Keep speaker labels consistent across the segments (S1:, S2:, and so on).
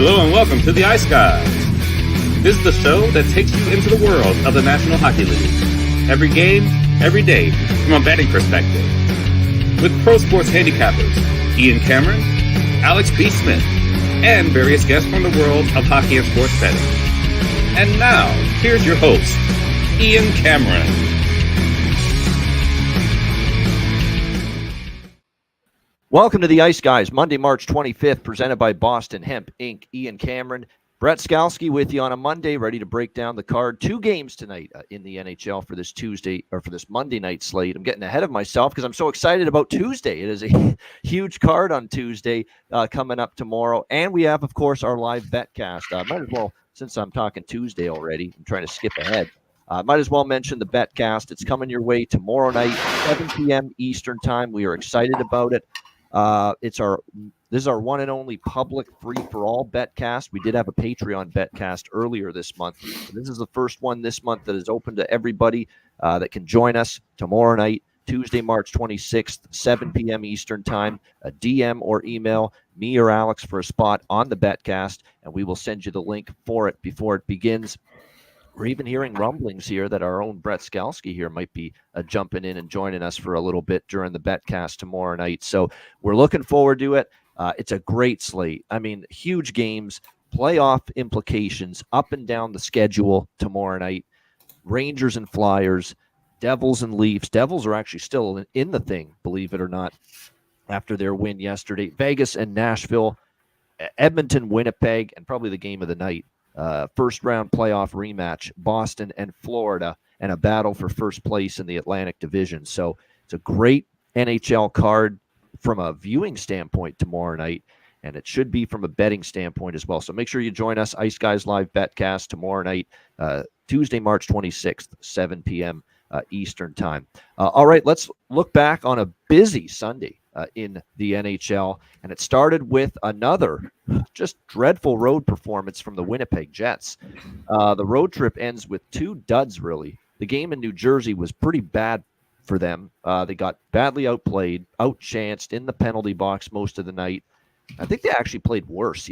S1: Hello and welcome to the Ice Guys. This is the show that takes you into the world of the National Hockey League. Every game, every day, from a betting perspective. With pro sports handicappers, Ian Cameron, Alex B. Smith, and various guests from the world of hockey and sports betting. And now, here's your host, Ian Cameron.
S2: Welcome to the Ice Guys, Monday, March 25th, presented by Boston Hemp, Inc. Ian Cameron, Brett Skalski with you on a Monday, ready to break down the card. 2 games tonight in the NHL for this Tuesday, or for this Monday night slate. I'm getting ahead of myself because I'm so excited about Tuesday. It is a huge card on Tuesday coming up tomorrow. And we have, of course, our live betcast. Might as well, since I'm talking Tuesday already, I'm trying to skip ahead. Might as well mention the betcast. It's coming your way tomorrow night, 7 p.m. Eastern time. We are excited about it. This is our one and only public free-for-all betcast. We did have a Patreon betcast earlier this month. This is the first one this month that is open to everybody that can join us tomorrow night, Tuesday, March 26th, 7 p.m. Eastern time. A DM or email me or Alex for a spot on the betcast, and we will send you the link for it before it begins. We're even hearing rumblings here that our own Brett Skalski here might be jumping in and joining us for a little bit during the betcast tomorrow night. So we're looking forward to it. It's a great slate. I mean, huge games, playoff implications up and down the schedule tomorrow night. Rangers and Flyers, Devils and Leafs. Devils are actually still in the thing, believe it or not, after their win yesterday. Vegas and Nashville, Edmonton, Winnipeg, and probably the game of the night. First round playoff rematch, Boston and Florida, and a battle for first place in the Atlantic Division. So it's a great NHL card from a viewing standpoint tomorrow night, and it should be from a betting standpoint as well. So make sure you join us, Ice Guys Live Betcast, tomorrow night, Tuesday, March 26th, 7 p.m. Eastern time. All right, let's look back on a busy Sunday in the NHL, and it started with another just dreadful road performance from the Winnipeg Jets. The road trip ends with 2 duds, really. The game in New Jersey was pretty bad for them. They got badly outplayed, outchanced in the penalty box most of the night. I think they actually played worse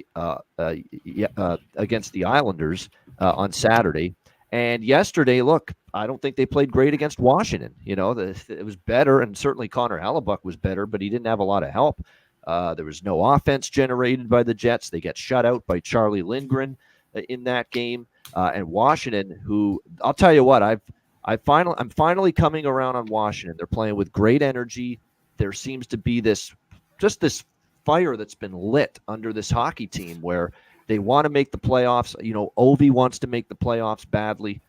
S2: against the Islanders on Saturday. And yesterday, look, I don't think they played great against Washington. You know, it was better, and certainly Connor Hellebuck was better, but he didn't have a lot of help. There was no offense generated by the Jets. They get shut out by Charlie Lindgren in that game. And Washington, who, I'll tell you what, I'm finally coming around on Washington. They're playing with great energy. There seems to be this fire that's been lit under this hockey team where they want to make the playoffs. You know, Ovi wants to make the playoffs badly.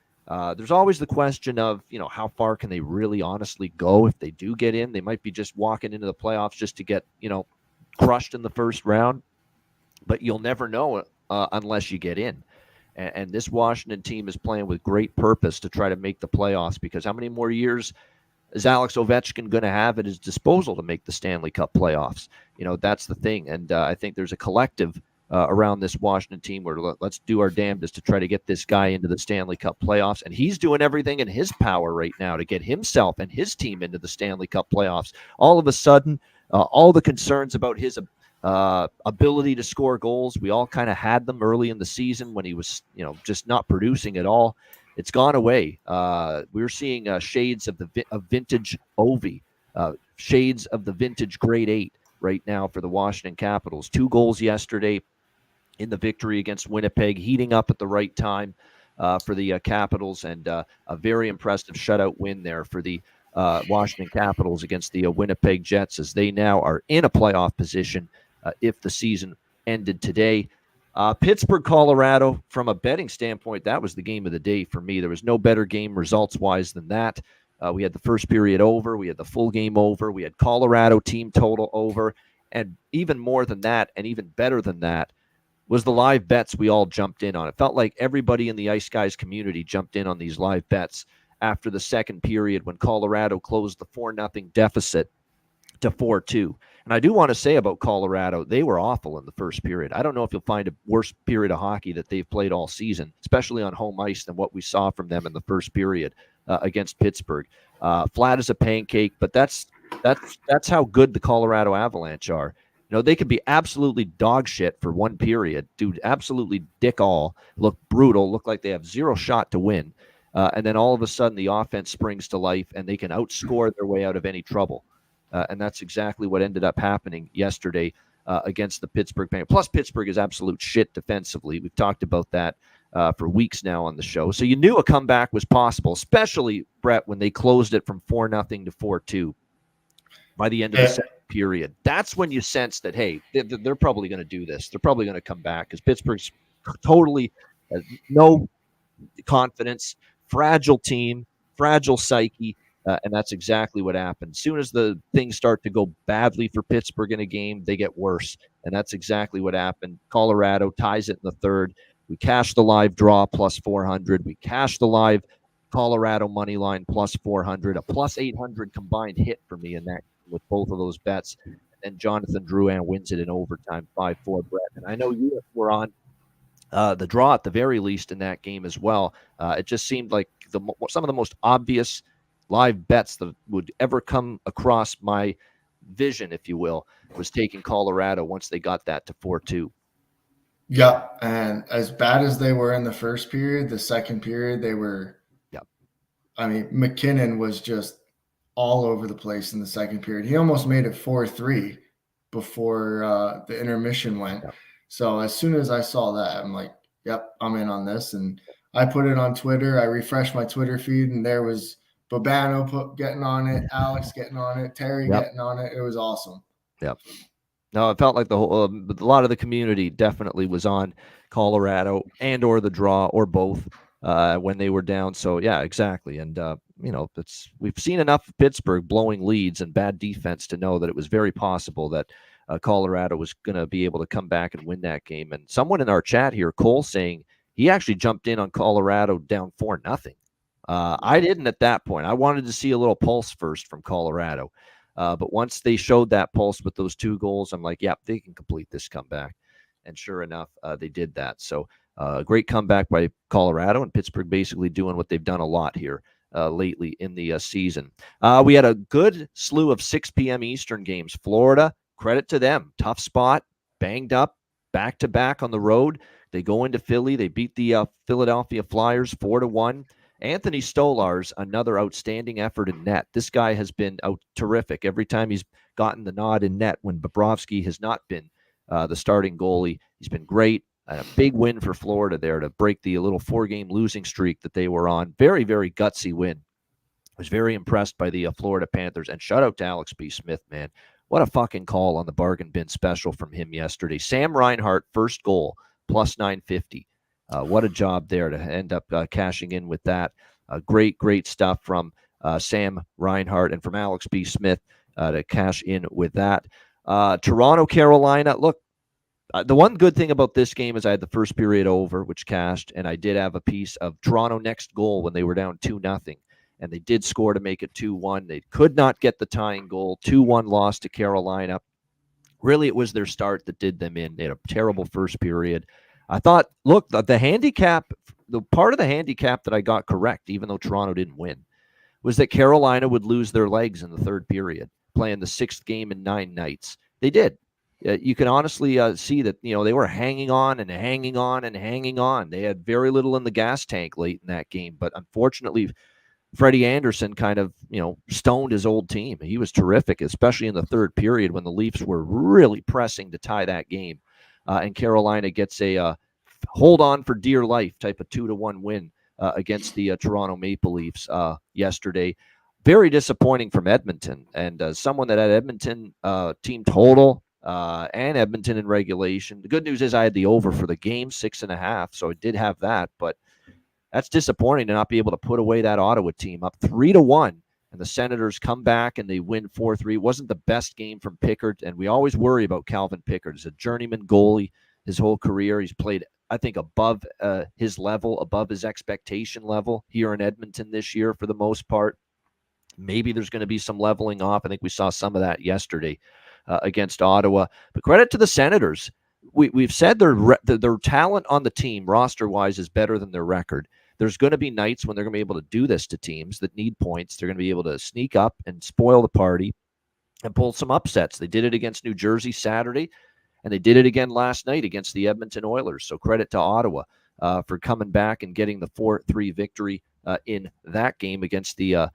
S2: There's always the question of, you know, how far can they really honestly go if they do get in? They might be just walking into the playoffs just to get, you know, crushed in the first round. But you'll never know unless you get in. And this Washington team is playing with great purpose to try to make the playoffs, because how many more years is Alex Ovechkin going to have at his disposal to make the Stanley Cup playoffs? You know, that's the thing. And I think there's a collective around this Washington team where let's do our damnedest to try to get this guy into the Stanley Cup playoffs. And he's doing everything in his power right now to get himself and his team into the Stanley Cup playoffs. All of a sudden, all the concerns about his ability to score goals, we all kind of had them early in the season when he was, you know, just not producing at all. It's gone away. We're seeing shades of vintage Ovi, shades of the vintage grade 8 right now for the Washington Capitals. 2 goals yesterday in the victory against Winnipeg, heating up at the right time for the Capitals, and a very impressive shutout win there for the Washington Capitals against the Winnipeg Jets, as they now are in a playoff position if the season ended today. Pittsburgh, Colorado, from a betting standpoint, that was the game of the day for me. There was no better game results-wise than that. We had the first period over. We had the full game over. We had Colorado team total over. And even more than that, and even better than that, was the live bets we all jumped in on. It felt like everybody in the Ice Guys community jumped in on these live bets after the second period when Colorado closed the 4-0 deficit to 4-2. And I do want to say about Colorado, they were awful in the first period. I don't know if you'll find a worse period of hockey that they've played all season, especially on home ice, than what we saw from them in the first period against Pittsburgh. Flat as a pancake, but that's how good the Colorado Avalanche are. They could be absolutely dog shit for one period, dude, absolutely dick all, look brutal, look like they have zero shot to win. And then all of a sudden the offense springs to life and they can outscore their way out of any trouble. And that's exactly what ended up happening yesterday against the Pittsburgh Penguins. Plus, Pittsburgh is absolute shit defensively. We've talked about that for weeks now on the show. So you knew a comeback was possible, especially, Brett, when they closed it from 4-0 to 4-2 by the end of the second period. That's when you sense that, hey, they're probably going to do this. They're probably going to come back because Pittsburgh's totally no confidence, fragile team, fragile psyche. And that's exactly what happened. As soon as the things start to go badly for Pittsburgh in a game, they get worse. And that's exactly what happened. Colorado ties it in the third. We cash the live draw plus 400. We cash the live Colorado money line plus 400. A plus 800 combined hit for me in that with both of those bets. And Jonathan Drouin wins it in overtime 5-4, Brett. And I know you were on the draw at the very least in that game as well. It just seemed like some of the most obvious live bets that would ever come across my vision, if you will, was taking Colorado once they got that to 4-2.
S3: Yeah, and as bad as they were in the first period, the second period they were.
S2: Yeah,
S3: I mean, McKinnon was just all over the place in the second period. He almost made it 4-3 before the intermission went.
S2: Yeah.
S3: So as soon as I saw that, I'm like, yep, I'm in on this. And I put it on Twitter. I refreshed my Twitter feed, and there was Babano getting on it, Alex getting on it, Terry getting on it. It was awesome.
S2: Yep. No, it felt like the whole a lot of the community definitely was on Colorado and or the draw or both when they were down. So yeah, exactly. And we've seen enough of Pittsburgh blowing leads and bad defense to know that it was very possible that Colorado was going to be able to come back and win that game. And someone in our chat here, Cole, saying he actually jumped in on Colorado down 4-0. I didn't at that point. I wanted to see a little pulse first from Colorado. But once they showed that pulse with those 2 goals, I'm like, yep, they can complete this comeback. And sure enough, they did that. So great comeback by Colorado, and Pittsburgh basically doing what they've done a lot here lately in the season. We had a good slew of 6 p.m. Eastern games. Florida, credit to them. Tough spot, banged up, back-to-back on the road. They go into Philly. They beat the Philadelphia Flyers 4-1. Anthony Stolarz, another outstanding effort in net. This guy has been terrific every time he's gotten the nod in net when Bobrovsky has not been the starting goalie. He's been great. A big win for Florida there to break the little 4-game losing streak that they were on. Very, very gutsy win. I was very impressed by the Florida Panthers. And shout out to Alex B. Smith, man. What a fucking call on the bargain bin special from him yesterday. Sam Reinhart, first goal, plus 950. What a job there to end up cashing in with that. Great stuff from Sam Reinhart and from Alex B. Smith to cash in with that. Toronto, Carolina. Look, the one good thing about this game is I had the first period over, which cashed, and I did have a piece of Toronto next goal when they were down 2-0. And they did score to make it 2-1. They could not get the tying goal. 2-1 loss to Carolina. Really, it was their start that did them in. They had a terrible first period. I thought, look, the handicap, the part of the handicap that I got correct, even though Toronto didn't win, was that Carolina would lose their legs in the third period, playing the 6th game in 9 nights. They did. You can honestly see that, they were hanging on and hanging on and hanging on. They had very little in the gas tank late in that game, but unfortunately, Freddie Anderson kind of, stoned his old team. He was terrific, especially in the third period when the Leafs were really pressing to tie that game. And Carolina gets a hold on for dear life type of 2-1 win against the Toronto Maple Leafs yesterday. Very disappointing from Edmonton. And someone that had Edmonton team total and Edmonton in regulation. The good news is I had the over for the game, 6.5. So I did have that. But that's disappointing to not be able to put away that Ottawa team up 3-1. And the Senators come back and they win 4-3. It wasn't the best game from Pickard, and we always worry about Calvin Pickard. He's a journeyman goalie his whole career. He's played, I think, above his level, above his expectation level here in Edmonton this year for the most part. Maybe there's going to be some leveling off. I think we saw some of that yesterday against Ottawa. But credit to the Senators. We've said their talent on the team, roster-wise, is better than their record. There's going to be nights when they're going to be able to do this to teams that need points. They're going to be able to sneak up and spoil the party. and pull some upsets. They did it against New Jersey Saturday, and they did it again last night against the Edmonton Oilers. So credit to Ottawa for coming back and getting the 4-3 victory in that game against the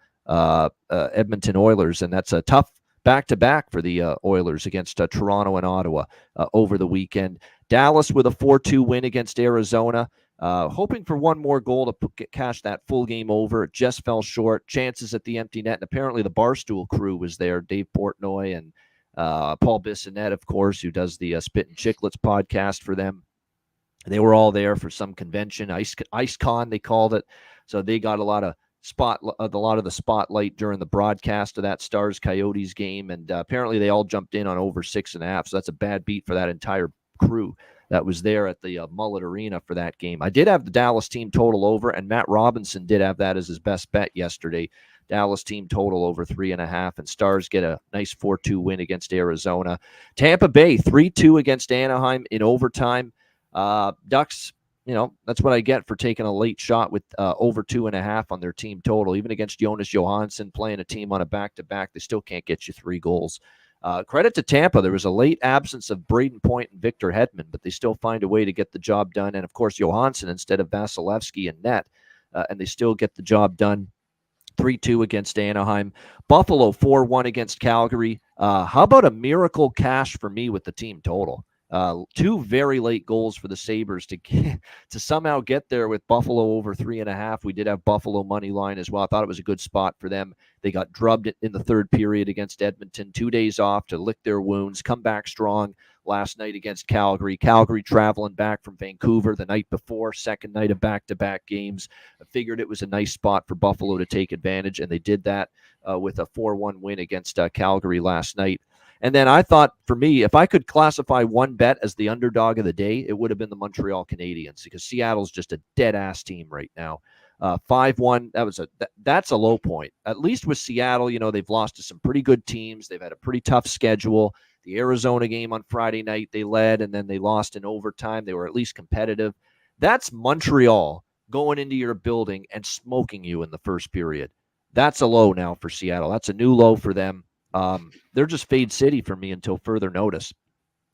S2: Edmonton Oilers. And that's a tough back-to-back for the Oilers against Toronto and Ottawa over the weekend. Dallas with a 4-2 win against Arizona. Hoping for one more goal to cash that full game over. It just fell short. Chances at the empty net. And apparently the Barstool crew was there. Dave Portnoy and Paul Bissonnette, of course, who does the Spit and Chicklets podcast for them. They were all there for some convention, IceCon they called it. So they got a lot of the spotlight during the broadcast of that Stars Coyotes game, and apparently they all jumped in on over 6.5. So that's a bad beat for that entire crew that was there at the Mullet Arena for that game. I did have the Dallas team total over, and Matt Robinson did have that as his best bet yesterday. Dallas team total over 3.5, and Stars get a nice 4-2 win against Arizona. Tampa Bay 3-2 against Anaheim in overtime. Ducks, that's what I get for taking a late shot with over 2.5 on their team total. Even against Jonas Johansson playing a team on a back-to-back, they still can't get you 3 goals. Credit to Tampa. There was a late absence of Braden Point and Victor Hedman, but they still find a way to get the job done. And, of course, Johansson instead of Vasilevsky and net, and they still get the job done. 3-2 against Anaheim. Buffalo 4-1 against Calgary. How about a miracle cash for me with the team total? 2 very late goals for the Sabres to somehow get there with Buffalo over 3.5. We did have Buffalo money line as well. I thought it was a good spot for them. They got drubbed in the third period against Edmonton. 2 days off to lick their wounds, come back strong last night against Calgary. Calgary traveling back from Vancouver the night before, second night of back-to-back games. I figured it was a nice spot for Buffalo to take advantage, and they did that with a 4-1 win against Calgary last night. And then I thought, for me, if I could classify one bet as the underdog of the day, it would have been the Montreal Canadiens, because Seattle's just a dead-ass team right now. 5-1, that's a low point. At least with Seattle, they've lost to some pretty good teams. They've had a pretty tough schedule. The Arizona game on Friday night, they led, and then they lost in overtime. They were at least competitive. That's Montreal going into your building and smoking you in the first period. That's a low now for Seattle. That's a new low for them. They're just fade city for me until further notice.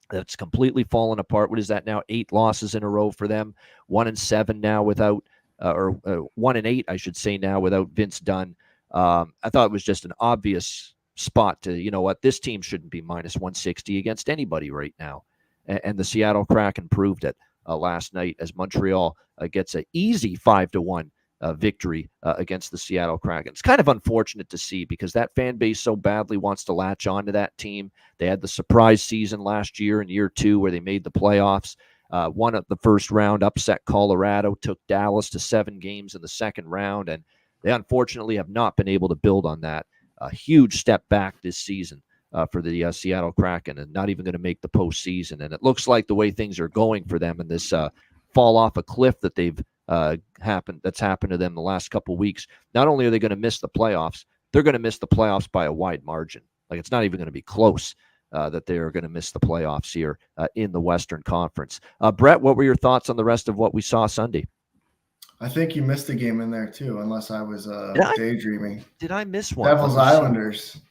S2: That's completely fallen apart. What is that now? 8 losses in a row for them. 1-7 now without, 1-8, I should say now without Vince Dunn. I thought it was just an obvious spot to, this team shouldn't be minus 160 against anybody right now. And the Seattle Kraken proved it last night as Montreal gets an easy 5-1 victory against the Seattle Kraken. It's kind of unfortunate to see, because that fan base so badly wants to latch on to that team. They had the surprise season last year in year 2 where they made the playoffs, won at the first round, upset Colorado, took Dallas to 7 games in the second round, and they unfortunately have not been able to build on that. A huge step back this season for the Seattle Kraken, and not even going to make the postseason. And it looks like the way things are going for them in this fall off a cliff that that's happened to them the last couple of weeks. Not only are they going to miss the playoffs, they're going to miss the playoffs by a wide margin. Like, it's not even going to be close that they are going to miss the playoffs here in the Western Conference. Brett, what were your thoughts on the rest of what we saw Sunday?
S3: I think you missed a game in there too, unless I was daydreaming.
S2: Did I miss one?
S3: Devils Islanders.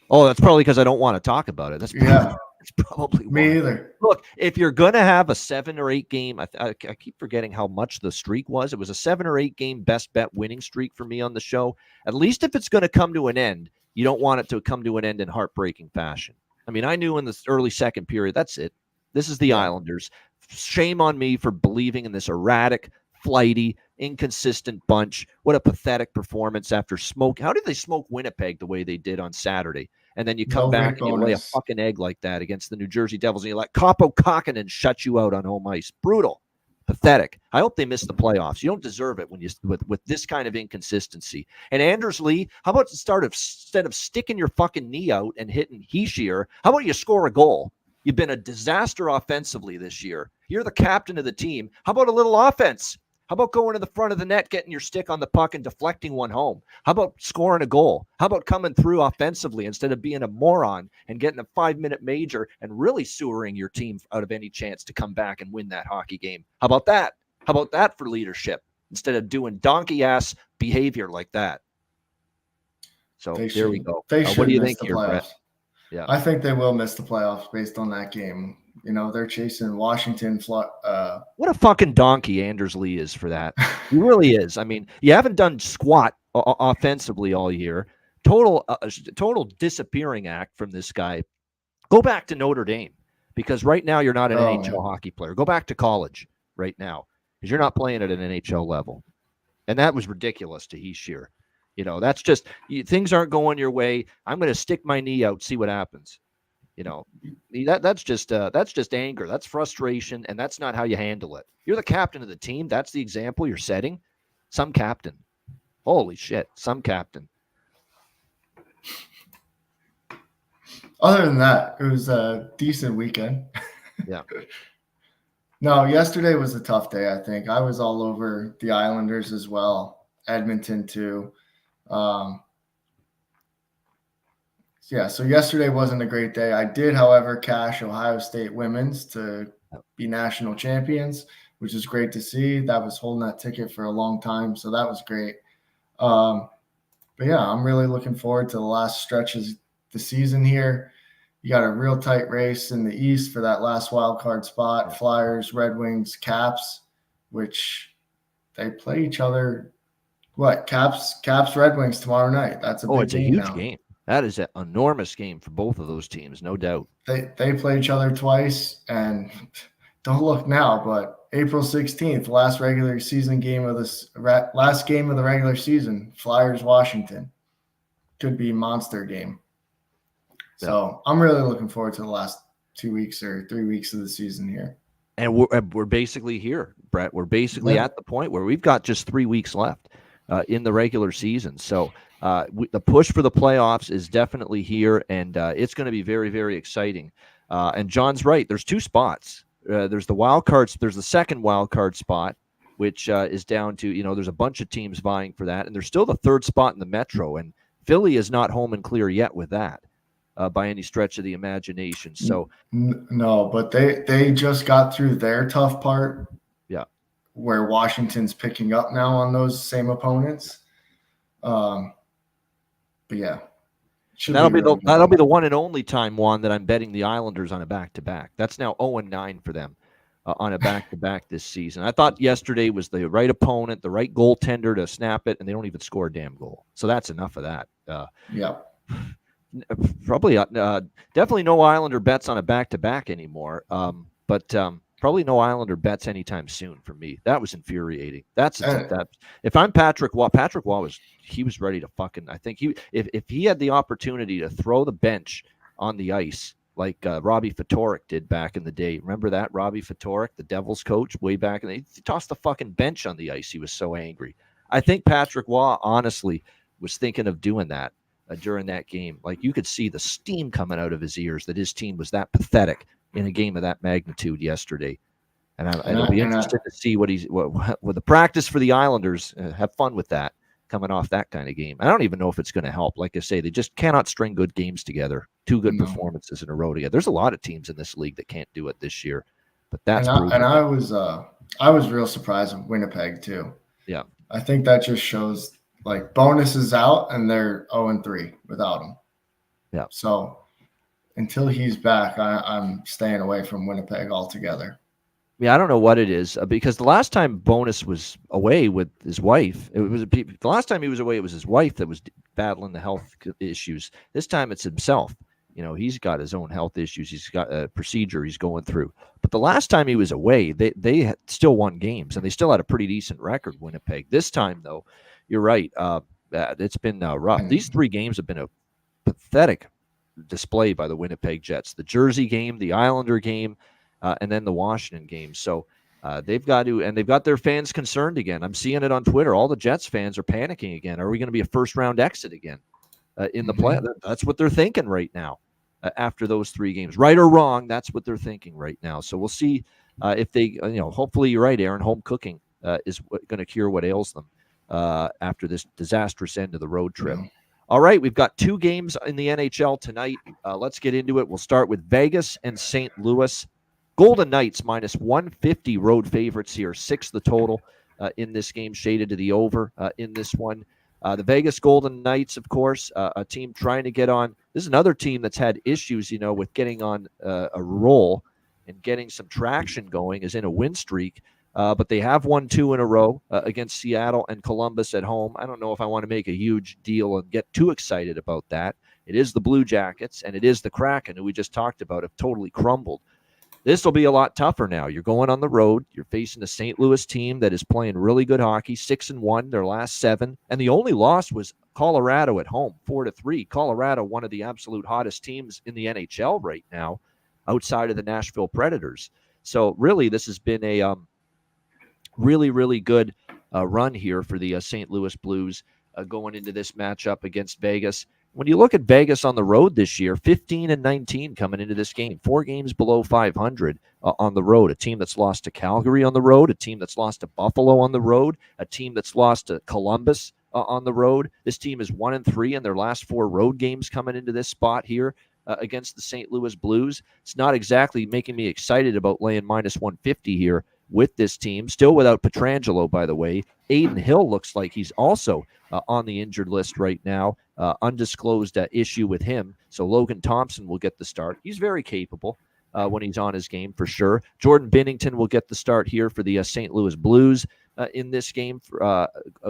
S2: Oh, that's probably because I don't want to talk about it. That's probably
S3: me either.
S2: Look, if you're going to have a 7 or 8 game, I keep forgetting how much the streak was. It was a 7 or 8 game best bet winning streak for me on the show. At least if it's going to come to an end, you don't want it to come to an end in heartbreaking fashion. I mean, I knew in the early second period, that's it. This is the Islanders. Shame on me for believing in this erratic, flighty, inconsistent bunch. What a pathetic performance after smoke. How did they smoke Winnipeg the way they did on Saturday? And then you come back and you lay a fucking egg like that against the New Jersey Devils, and you let Kaapo Kakkonen shut you out on home ice. Brutal. Pathetic. I hope they miss the playoffs. You don't deserve it when you with this kind of inconsistency. And Anders Lee, how about instead of sticking your fucking knee out and hitting Hischier, how about you score a goal? You've been a disaster offensively this year. You're the captain of the team. How about a little offense? How about going to the front of the net, getting your stick on the puck and deflecting one home? How about scoring a goal? How about coming through offensively instead of being a moron and getting a 5-minute major and really sewering your team out of any chance to come back and win that hockey game? How about that? How about that for leadership instead of doing donkey-ass behavior like that? So there we go.
S3: What
S2: do you think here, Brett? Yeah.
S3: I think they will miss the playoffs based on that game. They're chasing Washington.
S2: What a fucking donkey Anders Lee is for that. He really is. I mean, you haven't done squat offensively all year. Total disappearing act from this guy. Go back to Notre Dame, because right now you're not an NHL hockey player. Go back to college right now, because you're not playing at an NHL level. And that was ridiculous to Hischier. That's just things aren't going your way. I'm going to stick my knee out, see what happens. That's just anger. That's frustration, and that's not how you handle it. You're the captain of the team. That's the example you're setting. Some captain. Holy shit, some captain.
S3: Other than that, it was a decent weekend.
S2: Yeah.
S3: No, yesterday was a tough day, I think. I was all over the Islanders as well. Edmonton too. So yesterday wasn't a great day. I did, however, cash Ohio State women's to be national champions, which is great to see. That was holding that ticket for a long time, so that was great. But yeah, I'm really looking forward to the last stretch of the season here. You got a real tight race in the East for that last wild card spot. Flyers, Red Wings, Caps, which they play each other. What? Caps, Red Wings tomorrow night. That's a big
S2: it's a
S3: game
S2: huge
S3: now.
S2: game. That is an enormous game for both of those teams, no doubt.
S3: They play each other twice, and don't look now, but April 16th, last game of the regular season, Flyers, Washington. Could be a monster game. So I'm really looking forward to the last 2 weeks or 3 weeks of the season here.
S2: And we're basically here, Brett. We're basically at the point where we've got just 3 weeks left in the regular season. So the push for the playoffs is definitely here, and it's going to be very, very exciting. And John's right. There's 2 spots. There's the wild cards. There's the second wild card spot, which is down to, there's a bunch of teams vying for that. And there's still the 3rd spot in the Metro. And Philly is not home and clear yet with that by any stretch of the imagination. So
S3: no, but they just got through their tough part.
S2: Yeah.
S3: Where Washington's picking up now on those same opponents. But yeah.
S2: That'll be the one and only time, Juan, that I'm betting the Islanders on a back-to-back. That's now 0-9 for them on a back-to-back this season. I thought yesterday was the right opponent, the right goaltender to snap it, and they don't even score a damn goal. So that's enough of that. Probably definitely no Islander bets on a back-to-back anymore. But probably no Islander bets anytime soon for me. That was infuriating. If I'm Patrick Waugh was ready to fucking. I think if he had the opportunity to throw the bench on the ice like Robbie Fatorik did back in the day. Remember that Robbie Fatorik, the Devils coach, way back, and he tossed the fucking bench on the ice. He was so angry. I think Patrick Waugh honestly was thinking of doing that during that game. Like, you could see the steam coming out of his ears that his team was that pathetic in a game of that magnitude yesterday. And it'll be interesting to see what the practice for the Islanders. Have fun with that coming off that kind of game. I don't even know if it's going to help. Like I say, they just cannot string good games together. 2 good performances in a row together. There's a lot of teams in this league that can't do it this year, but that's
S3: I was real surprised with Winnipeg too.
S2: Yeah,
S3: I think that just shows, like, Bonus is out and they're 0-3 without him.
S2: Yeah.
S3: So until he's back, I'm staying away from Winnipeg altogether.
S2: Yeah, I don't know what it is, because the last time Bonus was away with his wife, the last time he was away, it was his wife that was battling the health issues. This time it's himself. He's got his own health issues. He's got a procedure he's going through. But the last time he was away, they still won games, and they still had a pretty decent record, Winnipeg. This time, though, you're right. It's been rough. These 3 games have been a pathetic display by the Winnipeg Jets. The Jersey game, the Islander game, and then the Washington game. So they've got their fans concerned again. I'm seeing it on Twitter. All the Jets fans are panicking again. Are we going to be a first-round exit again in the play? That's what they're thinking right now after those 3 games. Right or wrong, that's what they're thinking right now. So we'll see if they, hopefully you're right, Aaron. Home cooking is going to cure what ails them after this disastrous end of the road trip. Yeah. All right, we've got 2 games in the NHL tonight. Let's get into it. We'll start with Vegas and St. Louis. Golden Knights minus 150 road favorites here, 6 the total in this game, shaded to the over in this one. The Vegas Golden Knights, of course, a team trying to get on. This is another team that's had issues, with getting on a roll and getting some traction going, is in a win streak. But they have won 2 in a row against Seattle and Columbus at home. I don't know if I want to make a huge deal and get too excited about that. It is the Blue Jackets, and it is the Kraken, who we just talked about, have totally crumbled. This will be a lot tougher now. You're going on the road. You're facing a St. Louis team that is playing really good hockey, 6-1, their last 7. And the only loss was Colorado at home, 4-3. Colorado, one of the absolute hottest teams in the NHL right now, outside of the Nashville Predators. So really, this has been a really, really good run here for the St. Louis Blues going into this matchup against Vegas. When you look at Vegas on the road this year, 15-19 coming into this game, 4 games below 500 on the road. A team that's lost to Calgary on the road, a team that's lost to Buffalo on the road, a team that's lost to Columbus on the road. This team is 1-3 in their last 4 road games coming into this spot here against the St. Louis Blues. It's not exactly making me excited about laying minus 150 here with this team. Still without Pietrangelo, by the way. Aiden Hill looks like he's also on the injured list right now. Undisclosed issue with him. So Logan Thompson will get the start. He's very capable when he's on his game for sure. Jordan Binnington will get the start here for the St. Louis Blues in this game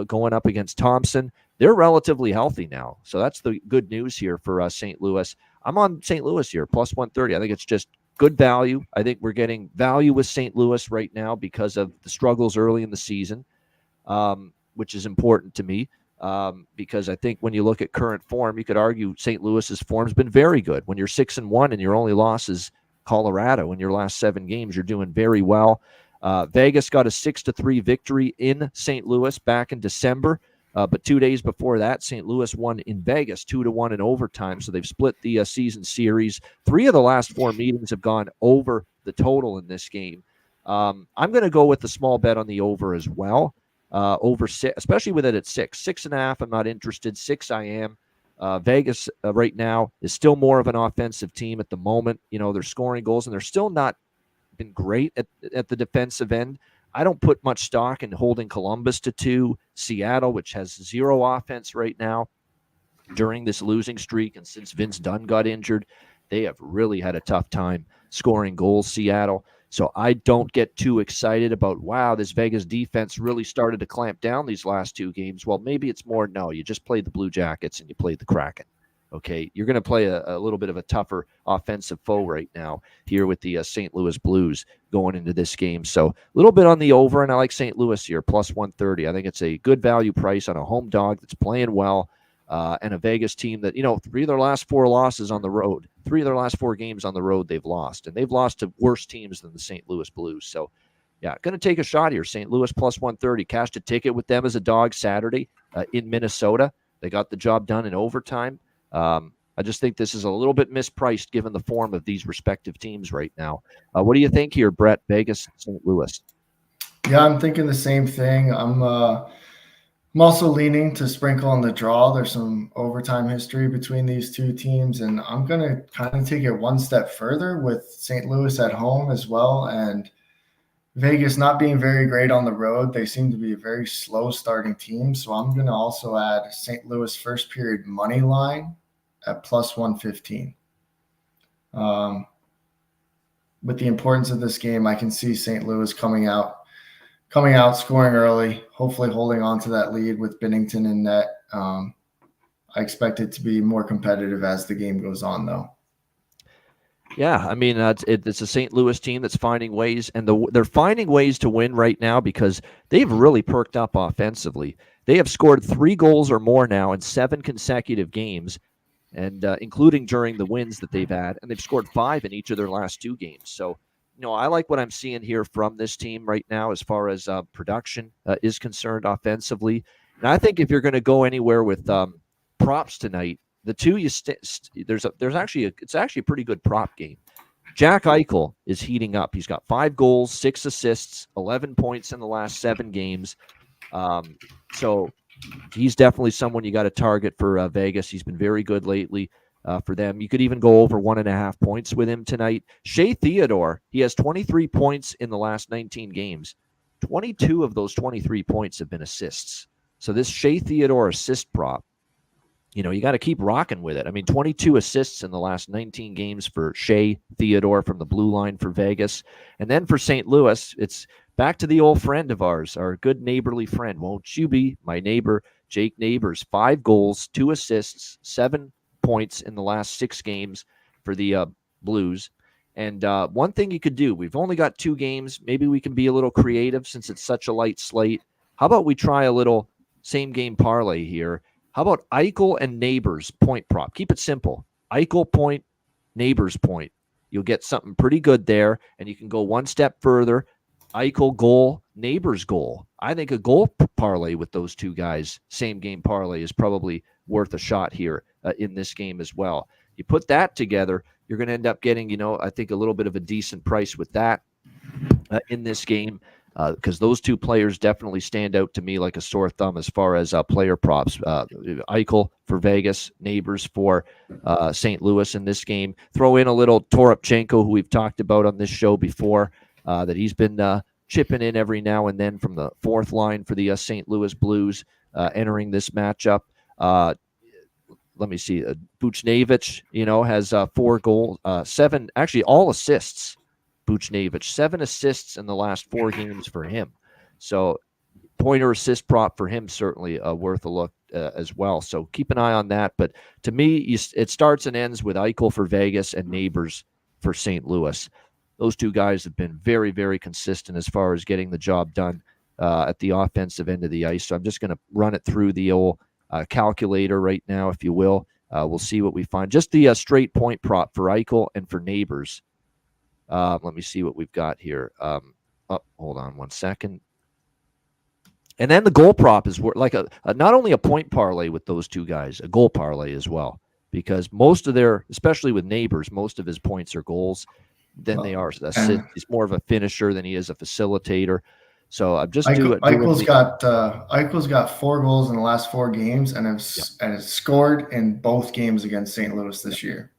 S2: going up against Thompson. They're relatively healthy now. So that's the good news here for St. Louis. I'm on St. Louis here, plus 130. I think it's just good value. I think we're getting value with St. Louis right now because of the struggles early in the season, which is important to me because I think when you look at current form, you could argue St. Louis's form has been very good. When you're 6-1 and your only loss is Colorado in your last 7 games, you're doing very well. Vegas got a 6-3 victory in St. Louis back in December. But 2 days before that, St. Louis won in Vegas 2-1 in overtime. So they've split the season series. 3 of the last 4 meetings have gone over the total in this game. I'm going to go with the small bet on the over as well. Over 6, especially with it at 6. 6.5, I'm not interested. 6, I am. Vegas right now is still more of an offensive team at the moment. They're scoring goals, and they're still not been great at the defensive end. I don't put much stock in holding Columbus to 2. Seattle, which has 0 offense right now during this losing streak, and since Vince Dunn got injured, they have really had a tough time scoring goals, Seattle. So I don't get too excited about, wow, this Vegas defense really started to clamp down these last 2 games. Well, maybe it's more, no, you just played the Blue Jackets and you played the Kraken. Okay, you're going to play a little bit of a tougher offensive foe right now here with the St. Louis Blues going into this game. So a little bit on the over, and I like St. Louis here, plus 130. I think it's a good value price on a home dog that's playing well, and a Vegas team that, 3 of their last 4 losses on the road, 3 of their last 4 games on the road they've lost, and they've lost to worse teams than the St. Louis Blues. So, yeah, going to take a shot here. St. Louis plus 130. Cashed a ticket with them as a dog Saturday in Minnesota. They got the job done in overtime. I just think this is a little bit mispriced given the form of these respective teams right now. What do you think here, Brett? Vegas, St. Louis?
S3: Yeah, I'm thinking the same thing. I'm also leaning to sprinkle on the draw. There's some overtime history between these 2 teams, and I'm going to kind of take it one step further with St. Louis at home as well, and Vegas not being very great on the road. They seem to be a very slow starting team, so I'm going to also add St. Louis first period money line at plus 115. With the importance of this game, I can see St. Louis coming out, scoring early, hopefully holding on to that lead with Binnington in net. I expect it to be more competitive as the game goes on, though.
S2: Yeah, I mean, it's a St. Louis team that's finding ways, and they're finding ways to win right now because they've really perked up offensively. They have scored 3 goals or more now in 7 consecutive games, and including during the wins that they've had, and they've scored 5 in each of their last 2 games. So, I like what I'm seeing here from this team right now as far as production is concerned offensively. And I think if you're going to go anywhere with props tonight, the 2 it's actually a pretty good prop game. Jack Eichel is heating up. He's got 5 goals, 6 assists, 11 points in the last 7 games. So he's definitely someone you got to target for Vegas. He's been very good lately for them. You could even go over 1.5 points with him tonight. Shea Theodore, he has 23 points in the last 19 games. 22 of those 23 points have been assists. So this Shea Theodore assist prop, you got to keep rocking with it. I mean, 22 assists in the last 19 games for Shea Theodore from the blue line for Vegas. And then for St. Louis, it's back to the old friend of ours, our good neighborly friend. Won't you be my neighbor, Jake Neighbors? 5 goals, 2 assists, 7 points in the last 6 games for the Blues. And one thing you could do, we've only got 2 games. Maybe we can be a little creative since it's such a light slate. How about we try a little same game parlay here? How about Eichel and Neighbors point prop? Keep it simple. Eichel point, Neighbors point. You'll get something pretty good there, and you can go one step further. Eichel goal, Neighbors goal. I think a goal parlay with those 2 guys, same game parlay, is probably worth a shot here in this game as well. You put that together, you're going to end up getting, I think a little bit of a decent price with that in this game. Because those 2 players definitely stand out to me like a sore thumb as far as player props. Eichel for Vegas, Neighbors for St. Louis in this game. Throw in a little Toropchenko, who we've talked about on this show before, that he's been chipping in every now and then from the 4th line for the St. Louis Blues entering this matchup. Let me see. Buchnevich, has 4 goals, 7, actually all assists. Buchnevich, 7 assists in the last 4 games for him. So pointer assist prop for him, certainly worth a look as well. So keep an eye on that. But to me, it starts and ends with Eichel for Vegas and Neighbors for St. Louis. Those 2 guys have been very, very consistent as far as getting the job done at the offensive end of the ice. So I'm just going to run it through the old calculator right now, if you will. We'll see what we find. Just the straight point prop for Eichel and for Neighbors. Let me see what we've got here. Hold on one second. And then the goal prop is like a not only a point parlay with those 2 guys, a goal parlay as well, because most of especially with Neighbors, most of his points are goals than they are assists. He's more of a finisher than he is a facilitator. So I'm just
S3: Eichel's got 4 goals in the last 4 games and has scored in both games against St. Louis this year.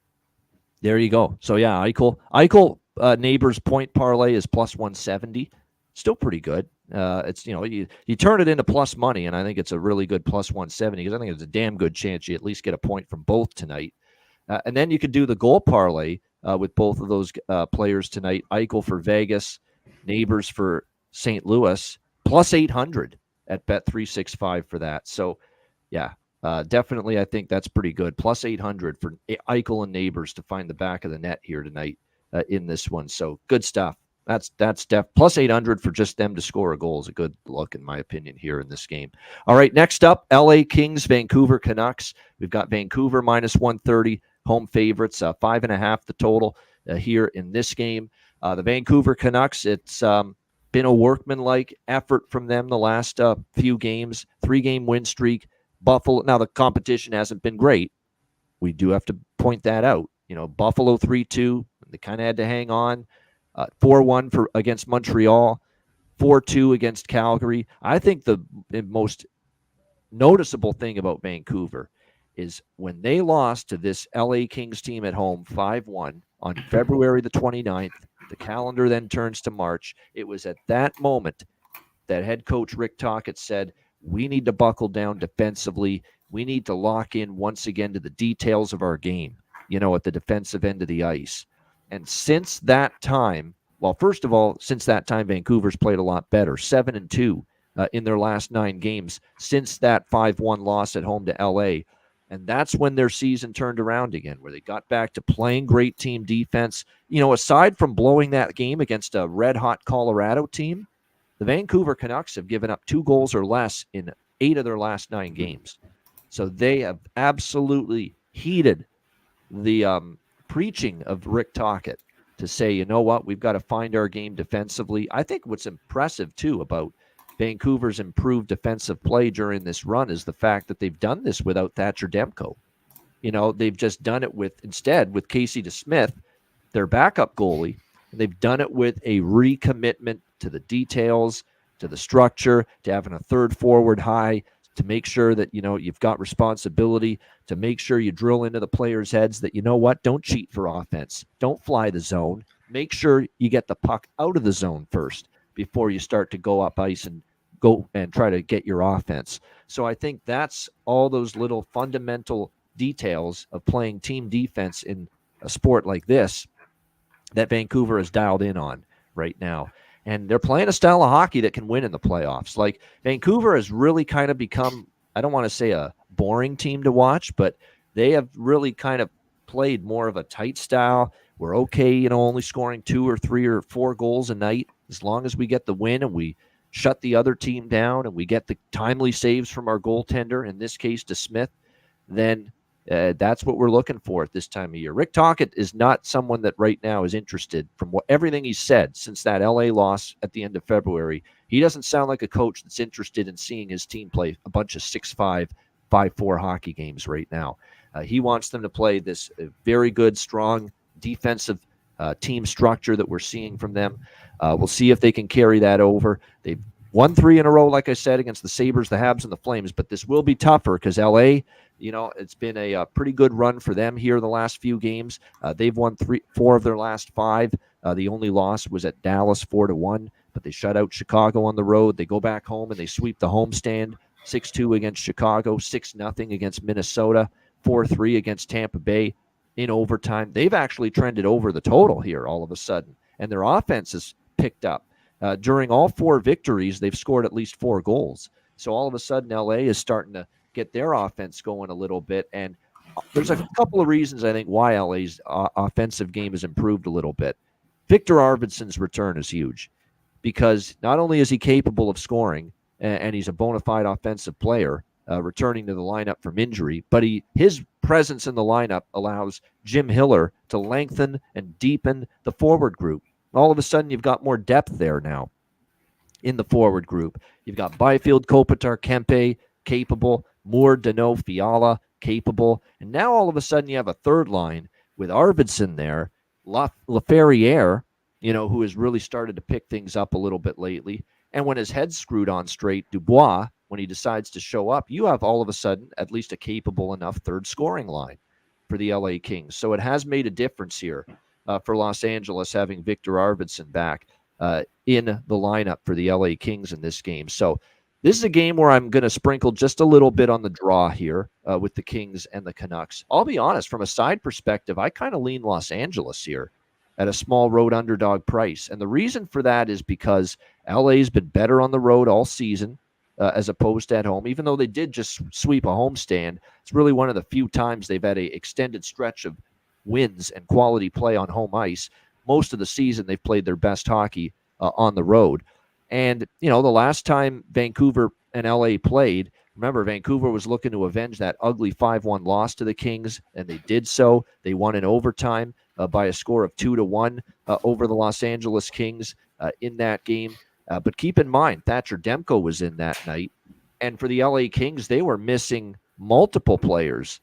S2: There you go. So yeah, Eichel Neighbors point parlay is plus 170. Still pretty good. It's you turn it into plus money, and I think it's a really good plus 170 because I think it's a damn good chance you at least get a point from both tonight. And then you could do the goal parlay with both of those players tonight. Eichel for Vegas, Neighbors for St. Louis, plus 800 at Bet365 for that. So yeah. Definitely, I think that's pretty good. Plus 800 for Eichel and Neighbors to find the back of the net here tonight in this one. So good stuff. That's plus 800 for just them to score a goal is a good look, in my opinion, here in this game. All right, next up, LA Kings, Vancouver Canucks. We've got Vancouver minus 130, home favorites, 5.5 the total here in this game. The Vancouver Canucks, it's been a workmanlike effort from them the last few games, 3-game win streak. Buffalo, now the competition hasn't been great. We do have to point that out. Buffalo 3-2, they kind of had to hang on. 4-1 against Montreal, 4-2 against Calgary. I think the most noticeable thing about Vancouver is when they lost to this LA Kings team at home 5-1 on February the 29th, the calendar then turns to March. It was at that moment that head coach Rick Tocchet said, we need to buckle down defensively. We need to lock in once again to the details of our game, at the defensive end of the ice. And since that time, first of all, since that time, Vancouver's played a lot better, 7-2 in their last 9 games since that 5-1 loss at home to LA. And that's when their season turned around again, where they got back to playing great team defense. Aside from blowing that game against a red-hot Colorado team, the Vancouver Canucks have given up 2 goals or less in 8 of their last 9 games. So they have absolutely heeded the preaching of Rick Tocchet to say, you know what, we've got to find our game defensively. I think what's impressive, too, about Vancouver's improved defensive play during this run is the fact that they've done this without Thatcher Demko. They've just done it with Casey DeSmith, their backup goalie, and they've done it with a recommitment to the details, to the structure, to having a third forward high, to make sure that, you've got responsibility, to make sure you drill into the players' heads that, don't cheat for offense. Don't fly the zone. Make sure you get the puck out of the zone first before you start to go up ice and go and try to get your offense. So I think that's all those little fundamental details of playing team defense in a sport like this that Vancouver is dialed in on right now. And they're playing a style of hockey that can win in the playoffs. Like, Vancouver has really kind of become, I don't want to say a boring team to watch, but they have really kind of played more of a tight style. We're okay, only scoring 2 or 3 or 4 goals a night. As long as we get the win and we shut the other team down and we get the timely saves from our goaltender, in this case to Smith, then that's what we're looking for at this time of year. Rick Tocchet is not someone that right now is interested. From everything he said since that LA loss at the end of February, he doesn't sound like a coach that's interested in seeing his team play a bunch of 6-5, 5-4 hockey games right now. He wants them to play this very good, strong defensive team structure that we're seeing from them. We'll see if they can carry that over. They've won 3 in a row, like I said, against the Sabres, the Habs, and the Flames, but this will be tougher because LA, it's been a pretty good run for them here the last few games. They've won 4 of their last 5. The only loss was at Dallas 4-1, but they shut out Chicago on the road. They go back home and they sweep the homestand 6-2 against Chicago, 6-0 against Minnesota, 4-3 against Tampa Bay in overtime. They've actually trended over the total here all of a sudden, and their offense has picked up. During all 4 victories, they've scored at least 4 goals. So all of a sudden, LA is starting to get their offense going a little bit. And there's a couple of reasons, I think, why LA's offensive game has improved a little bit. Victor Arvidsson's return is huge because not only is he capable of scoring, and he's a bona fide offensive player, returning to the lineup from injury, but his presence in the lineup allows Jim Hiller to lengthen and deepen the forward group. All of a sudden, you've got more depth there now in the forward group. You've got Byfield, Kopitar, Kempe, capable, Moore, Deneau, Fiala, capable. And now all of a sudden you have a third line with Arvidsson there, Laferriere, who has really started to pick things up a little bit lately. And when his head's screwed on straight, Dubois, when he decides to show up, you have all of a sudden at least a capable enough third scoring line for the LA Kings. So it has made a difference here for Los Angeles having Victor Arvidsson back in the lineup for the LA Kings in this game. So this is a game where I'm going to sprinkle just a little bit on the draw here with the Kings and the Canucks. I'll be honest, from a side perspective, I kind of lean Los Angeles here at a small road underdog price. And the reason for that is because LA's been better on the road all season as opposed to at home. Even though they did just sweep a homestand, it's really one of the few times they've had an extended stretch of wins and quality play on home ice. Most of the season, they've played their best hockey on the road. And, the last time Vancouver and LA played, remember, Vancouver was looking to avenge that ugly 5-1 loss to the Kings, and they did so. They won in overtime by a score of 2-1 over the Los Angeles Kings in that game. But keep in mind, Thatcher Demko was in that night. And for the LA Kings, they were missing multiple players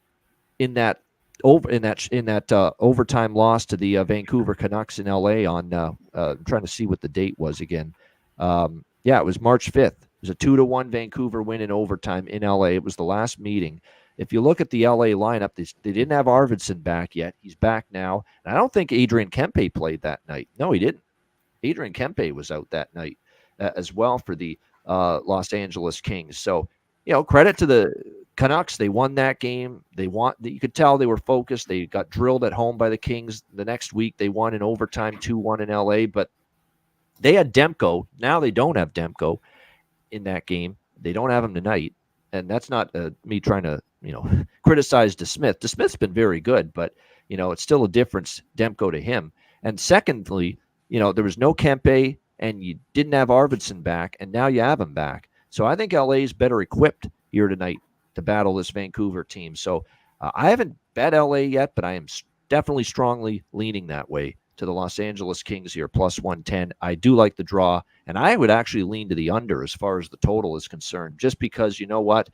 S2: in that overtime loss to the Vancouver Canucks in LA on I'm trying to see what the date was again. It was March 5th. It was a 2-1 Vancouver win in overtime in LA. It was the last meeting. If you look at the LA lineup, they didn't have Arvidsson back yet. He's back now. And I don't think Adrian Kempe played that night. No, he didn't. Adrian Kempe was out that night as well for the Los Angeles Kings. So, credit to the Canucks. They won that game. You could tell they were focused. They got drilled at home by the Kings. The next week, they won in overtime 2-1 in LA. But they had Demko. Now they don't have Demko in that game. They don't have him tonight. And that's not me trying to, criticize DeSmith. DeSmith's been very good, but, it's still a difference, Demko to him. And secondly, there was no Kempe, and you didn't have Arvidsson back, and now you have him back. So I think LA's better equipped here tonight to battle this Vancouver team. So I haven't bet LA yet, but I am definitely strongly leaning that way to the Los Angeles Kings here, plus 110. I do like the draw, and I would actually lean to the under as far as the total is concerned, just because, you know what?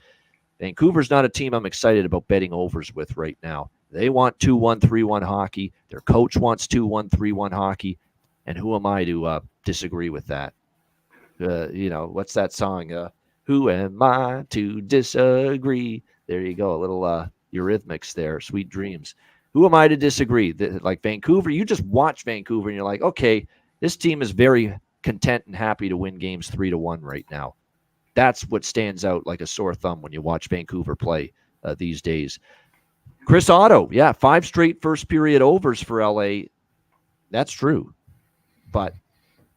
S2: Vancouver's not a team I'm excited about betting overs with right now. They want 2-1, 3-1 hockey. Their coach wants 2-1, 3-1 hockey. And who am I to disagree with that? What's that song? Who am I to disagree? There you go, a little Eurythmics there, Sweet Dreams. Who am I to disagree? Like Vancouver, you just watch Vancouver and you're like, okay, this team is very content and happy to win games 3-1 right now. That's what stands out like a sore thumb when you watch Vancouver play these days. Chris Otto, 5 straight first period overs for LA. That's true. But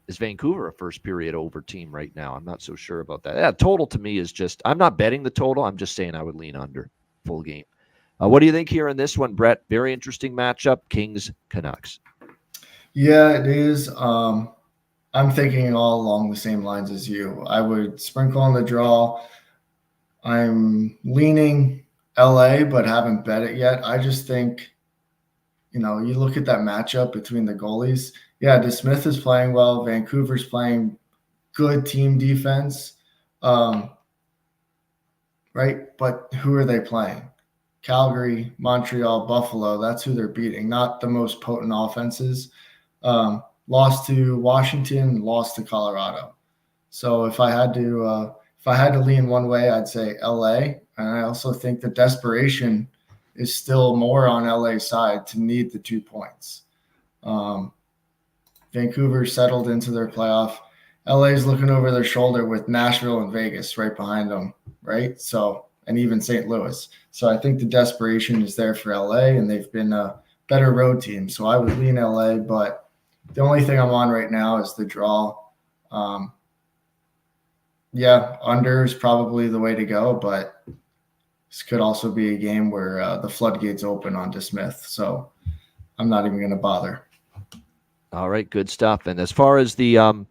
S2: is Vancouver a first period over team right now? I'm not so sure about that. Yeah, total to me is just, I'm not betting the total. I'm just saying I would lean under full game. What do you think here in this one, Brett? Very interesting matchup, Kings, Canucks.
S3: Yeah, it is. I'm thinking all along the same lines as you. I would sprinkle on the draw. I'm leaning LA, but haven't bet it yet. I just think, you look at that matchup between the goalies. Yeah, DeSmith is playing well. Vancouver's playing good team defense. Right? But who are they playing? Calgary, Montreal, Buffalo. That's who they're beating, not the most potent offenses. Lost to Washington, lost to Colorado. So if I had to lean one way, I'd say LA. And I also think the desperation is still more on LA's side to need the 2 points. Vancouver settled into their playoff. LA's looking over their shoulder with Nashville and Vegas right behind them, right? So, and even St. Louis. So I think the desperation is there for LA, and they've been a better road team. So I would lean LA, but the only thing I'm on right now is the draw. Under is probably the way to go, but this could also be a game where the floodgates open on DeSmith. So I'm not even going to bother.
S2: All right, good stuff. And as far as the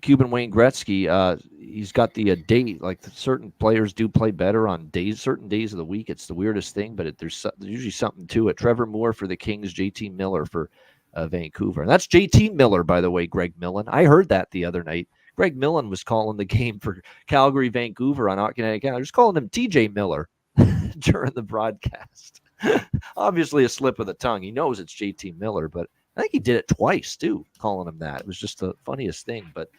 S2: Cuban Wayne Gretzky, he's got the date. Like certain players do play better on certain days of the week. It's the weirdest thing, but there's usually something to it. Trevor Moore for the Kings, JT Miller for Vancouver. And that's JT Miller, by the way, Greg Millen. I heard that the other night. Greg Millen was calling the game for Calgary, Vancouver on Hockey Night. I was calling him TJ Miller during the broadcast. Obviously a slip of the tongue. He knows it's JT Miller, but I think he did it twice, too, calling him that. It was just the funniest thing. But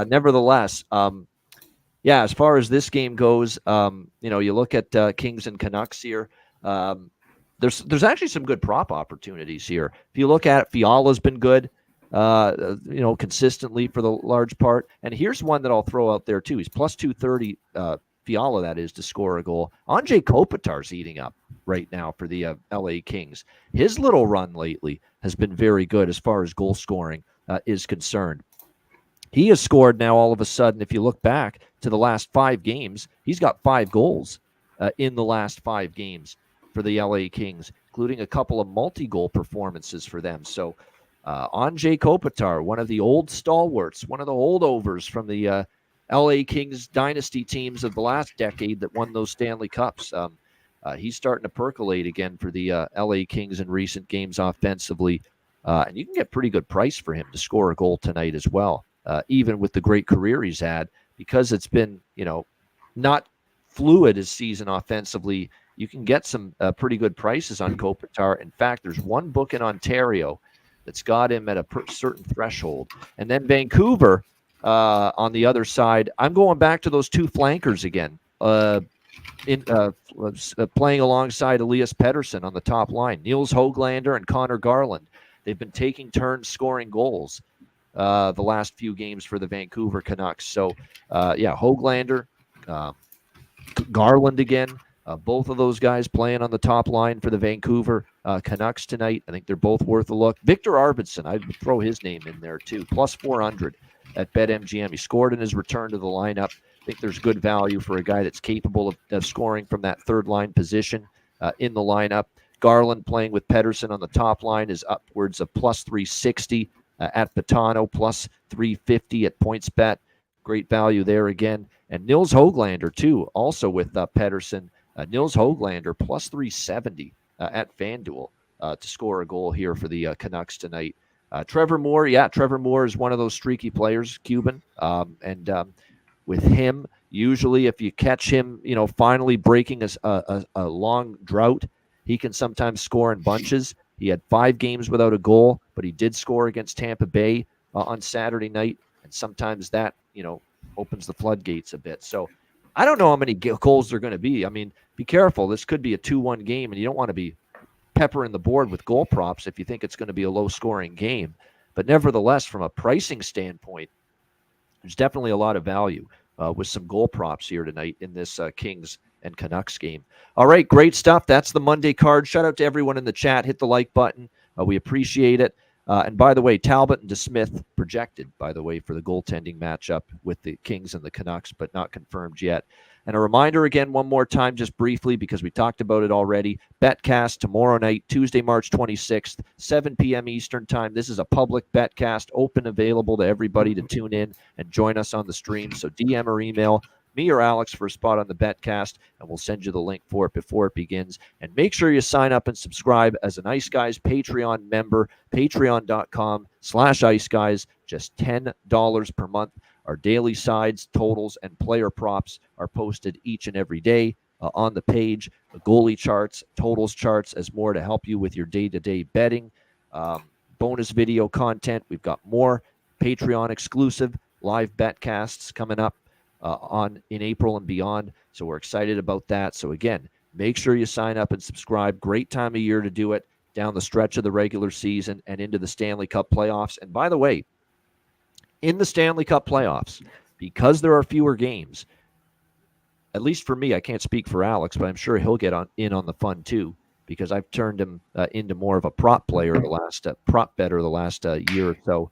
S2: nevertheless, as far as this game goes, you look at Kings and Canucks here. There's actually some good prop opportunities here. If you look at it, Fiala's been good, consistently for the large part. And here's one that I'll throw out there, too. He's plus 230, Fiala, that is, to score a goal. Anze Kopitar's eating up right now for the LA Kings. His little run lately has been very good as far as goal scoring is concerned. He has scored now all of a sudden, if you look back to the last 5 games, he's got 5 goals in the last 5 games for the LA Kings, including a couple of multi-goal performances for them. So Anze Kopitar, one of the old stalwarts, one of the holdovers from the LA Kings dynasty teams of the last decade that won those Stanley Cups. He's starting to percolate again for the LA Kings in recent games offensively. And you can get pretty good price for him to score a goal tonight as well, even with the great career he's had, because it's been, not fluid this season offensively. You can get some pretty good prices on Kopitar. In fact, there's one book in Ontario that's got him at a certain threshold. And then Vancouver, on the other side, I'm going back to those 2 flankers again. Playing alongside Elias Pettersson on the top line, Niels Höglander and Connor Garland. They've been taking turns scoring goals the last few games for the Vancouver Canucks. So, Höglander, Garland again, both of those guys playing on the top line for the Vancouver Canucks tonight. I think they're both worth a look. Victor Arvidsson, I would throw his name in there too, plus 400 at BetMGM. He scored in his return to the lineup. I think there's good value for a guy that's capable of scoring from that third line position in the lineup. Garland playing with Pettersson on the top line is upwards of plus 360 at Betano, plus 350 at PointsBet. Great value there again. And Niels Höglander, too, also with Pettersson. Niels Höglander, plus 370 at FanDuel to score a goal here for the Canucks tonight. Trevor Moore, Trevor Moore is one of those streaky players, Cuban. With him, usually if you catch him, finally breaking a long drought, he can sometimes score in bunches. He had 5 games without a goal, but he did score against Tampa Bay on Saturday night. And sometimes that, opens the floodgates a bit. So I don't know how many goals they're going to be. I mean, be careful. This could be a 2-1 game, and you don't want to be peppering the board with goal props if you think it's going to be a low-scoring game. But nevertheless, from a pricing standpoint, there's definitely a lot of value with some goal props here tonight in this Kings and Canucks game. All right, great stuff. That's the Monday card. Shout out to everyone in the chat. Hit the like button. We appreciate it. And by the way, Talbot and DeSmith projected, by the way, for the goaltending matchup with the Kings and the Canucks, but not confirmed yet. And a reminder again, one more time, just briefly, because we talked about it already. Betcast tomorrow night, Tuesday, March 26th, 7 p.m. Eastern Time. This is a public Betcast, open, available to everybody to tune in and join us on the stream. So DM or email me or Alex for a spot on the Betcast, and we'll send you the link for it before it begins. And make sure you sign up and subscribe as an Ice Guys Patreon member, patreon.com/Ice Guys, just $10 per month. Our daily sides, totals, and player props are posted each and every day on the page. The goalie charts, totals charts, as more to help you with your day-to-day betting. Bonus video content. We've got more Patreon exclusive live betcasts coming up in April and beyond. So we're excited about that. So again, make sure you sign up and subscribe. Great time of year to do it down the stretch of the regular season and into the Stanley Cup playoffs. And by the way, in the Stanley Cup playoffs, because there are fewer games, at least for me, I can't speak for Alex, but I'm sure he'll get in on the fun too, because I've turned him into more of a prop player prop better the last year or so.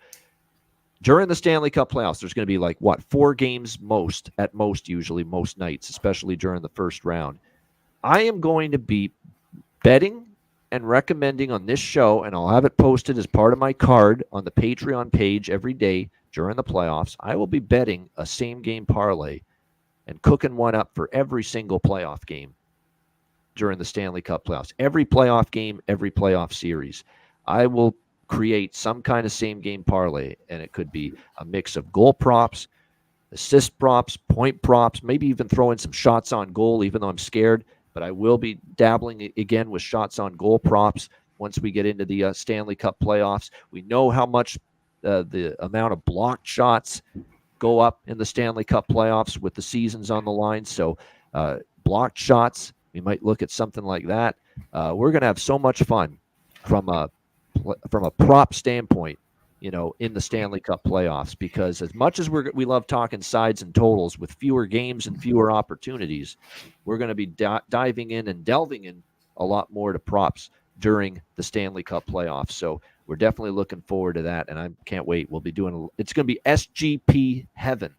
S2: During the Stanley Cup playoffs, there's going to be 4 games at most, usually most nights, especially during the first round. I am going to be betting and recommending on this show, and I'll have it posted as part of my card on the Patreon page every day during the playoffs. I will be betting a same-game parlay and cooking one up for every single playoff game during the Stanley Cup playoffs. Every playoff game, every playoff series. I will create some kind of same-game parlay, and it could be a mix of goal props, assist props, point props, maybe even throw in some shots on goal, even though I'm scared. But I will be dabbling again with shots on goal props once we get into the Stanley Cup playoffs. We know how much the amount of blocked shots go up in the Stanley Cup playoffs with the seasons on the line. So blocked shots, we might look at something like that. We're going to have so much fun from a prop standpoint, in the Stanley Cup playoffs, because as much as we love talking sides and totals with fewer games and fewer opportunities, we're going to be diving in and delving in a lot more to props during the Stanley Cup playoffs. So we're definitely looking forward to that, and I can't wait. We'll be it's going to be SGP heaven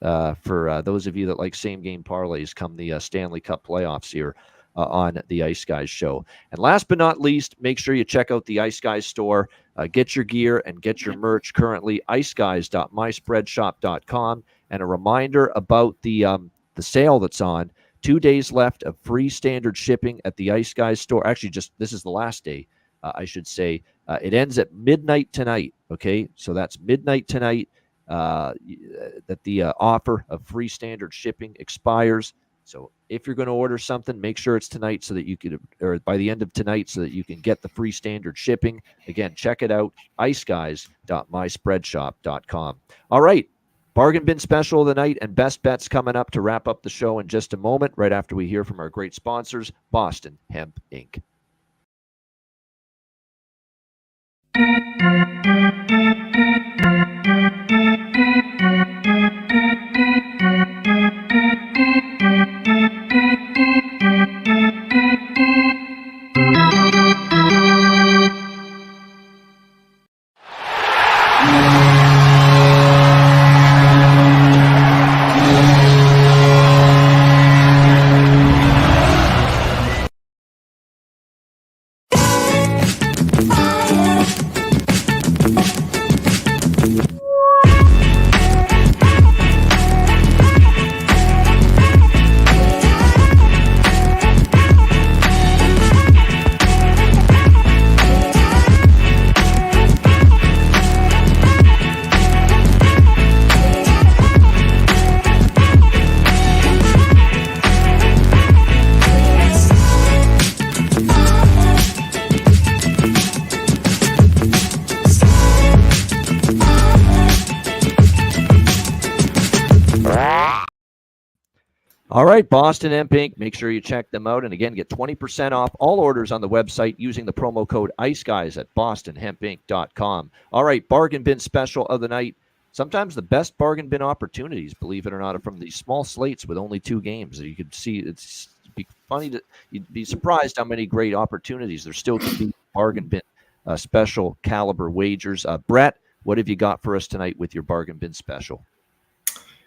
S2: for those of you that like same-game parlays come the Stanley Cup playoffs here on the Ice Guys show. And last but not least, make sure you check out the Ice Guys store. Get your gear and get your merch currently, iceguys.myspreadshop.com. And a reminder about the sale that's on. 2 days left of free standard shipping at the Ice Guys store. Actually, this is the last day, I should say. It ends at midnight tonight, okay? So that's midnight tonight that the offer of free standard shipping expires. So if you're going to order something, make sure it's tonight so that you can, or by the end of tonight, so that you can get the free standard shipping. Again, check it out, iceguys.myspreadshop.com. All right, bargain bin special of the night and best bets coming up to wrap up the show in just a moment, right after we hear from our great sponsors, Boston Hemp Inc. All right, Boston Hemp Inc. Make sure you check them out. And again, get 20% off all orders on the website using the promo code IceGuys at bostonhempinc.com. All right, bargain bin special of the night. sometimes the best bargain bin opportunities, believe it or not, are from these small slates with only 2 games. You could see it'd be funny you'd be surprised how many great opportunities there still can be bargain bin special caliber wagers. Brett, what have you got for us tonight with your bargain bin special?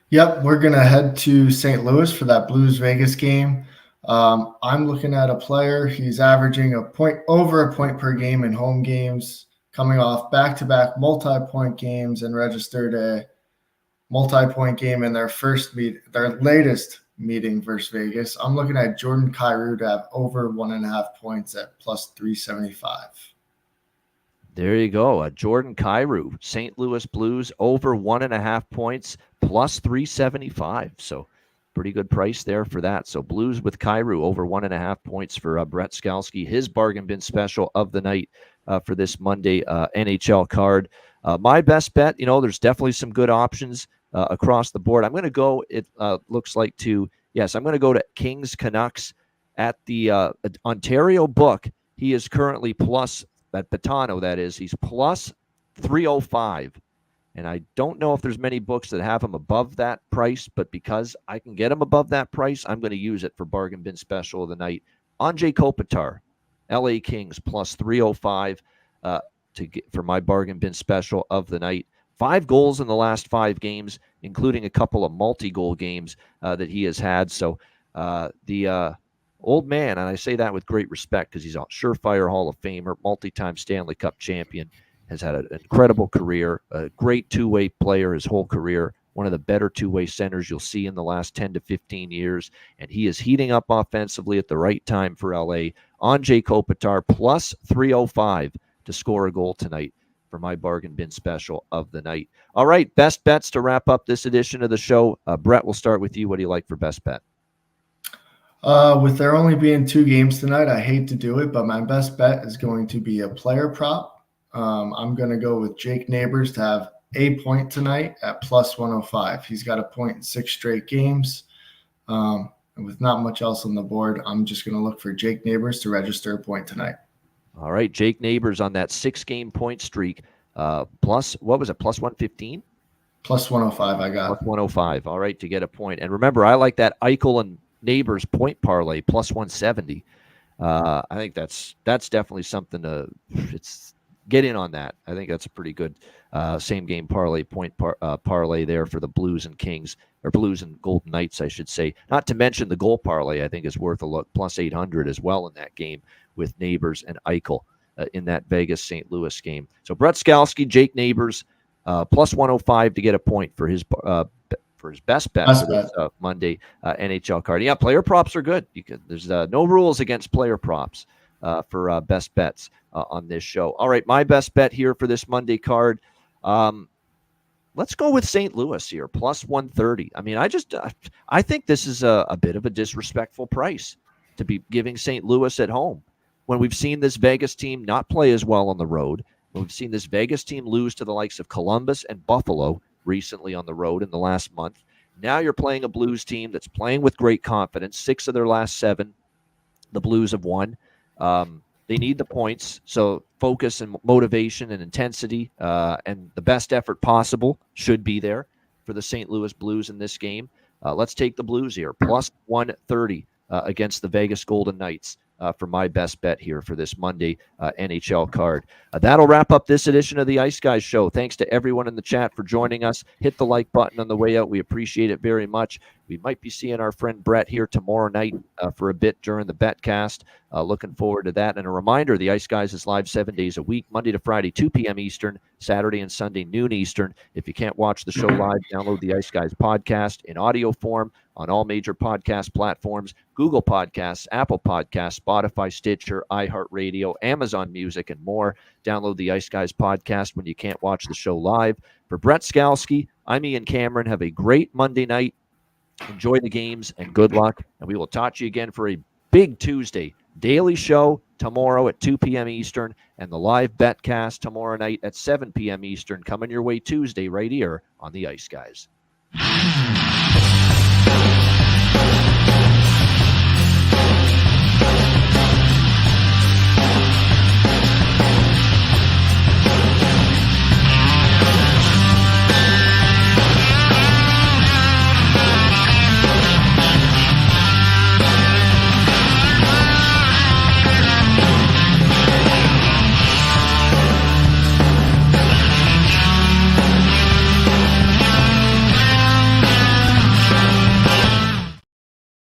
S3: Yep, we're going to head to St. Louis for that Blues Vegas game. I'm looking at a player. He's averaging over a point per game in home games, coming off back-to-back multi-point games, and registered a multi-point game in their latest meeting versus Vegas. I'm looking at Jordan Kyrou to have over 1.5 points at plus 375.
S2: There you go. Jordan Kyrou, St. Louis Blues, over 1.5 points, plus 375. So pretty good price there for that. So Blues with Kyrou, over 1.5 points for Brett Skalski, his bargain bin special of the night for this Monday NHL card. My best bet, there's definitely some good options across the board. I'm going to go, it looks like I'm going to go to Kings Canucks at the Ontario book. He is currently plus, at Betano, that is, he's plus 305. And I don't know if there's many books that have him above that price, but because I can get him above that price, I'm going to use it for bargain bin special of the night. Anze Kopitar, LA Kings, plus 305 for my bargain bin special of the night. 5 goals in the last 5 games, including a couple of multi-goal games that he has had. So the old man, and I say that with great respect because he's a surefire Hall of Famer, multi-time Stanley Cup champion, has had an incredible career, a great two-way player his whole career, one of the better two-way centers you'll see in the last 10 to 15 years, and he is heating up offensively at the right time for LA. Anze Kopitar, plus 305 to score a goal tonight for my bargain bin special of the night. All right, best bets to wrap up this edition of the show. Brett, we'll start with you. What do you like for best bet?
S3: With there only being 2 games tonight, I hate to do it, but my best bet is going to be a player prop. I'm going to go with Jake Neighbors to have a point tonight at plus 105. He's got a point in 6 straight games. And with not much else on the board, I'm just going to look for Jake Neighbors to register a point tonight.
S2: All right, Jake Neighbors on that 6-game point streak. Plus, what was it, plus 115?
S3: Plus 105, I got.
S2: Plus 105, all right, to get a point. And remember, I like that Eichel and Neighbors point parlay, plus 170. I think that's definitely something to get in on that. I think that's a pretty good same game parlay point parlay there for the Blues and Kings, or Blues and Golden Knights, I should say. Not to mention the goal parlay, I think is worth a look, plus 800 as well in that game with Neighbors and Eichel in that Vegas St. Louis game. So Brett Skalski, Jake Neighbors, plus 105 to get a point for his best bet for this Monday NHL card. Yeah, player props are good. There's no rules against player props for best bets on this show. All right, my best bet here for this Monday card. Let's go with St. Louis here, plus 130. I mean, I think this is a bit of a disrespectful price to be giving St. Louis at home when we've seen this Vegas team not play as well on the road. When we've seen this Vegas team lose to the likes of Columbus and Buffalo recently on the road in the last month. Now you're playing a Blues team that's playing with great confidence. 6 of their last 7, the Blues have won. They need the points, so focus and motivation and intensity and the best effort possible should be there for the St. Louis Blues in this game. Let's take the Blues here, plus 130 against the Vegas Golden Knights. For my best bet here for this Monday NHL card. That'll wrap up this edition of the Ice Guys Show. Thanks to everyone in the chat for joining us. Hit the like button on the way out. We appreciate it very much. We might be seeing our friend Brett here tomorrow night for a bit during the Betcast. Looking forward to that. And a reminder, the Ice Guys is live 7 days a week, Monday to Friday, 2 p.m. Eastern, Saturday and Sunday, noon Eastern. If you can't watch the show live, download the Ice Guys podcast in audio form on all major podcast platforms, Google Podcasts, Apple Podcasts, Spotify, Stitcher, iHeartRadio, Amazon Music, and more. Download the Ice Guys podcast when you can't watch the show live. For Brett Skalski, I'm Ian Cameron. Have a great Monday night. Enjoy the games and good luck. And we will talk to you again for a big Tuesday daily show tomorrow at 2 p.m. Eastern and the live Betcast tomorrow night at 7 p.m. Eastern. Coming your way Tuesday right here on the Ice Guys.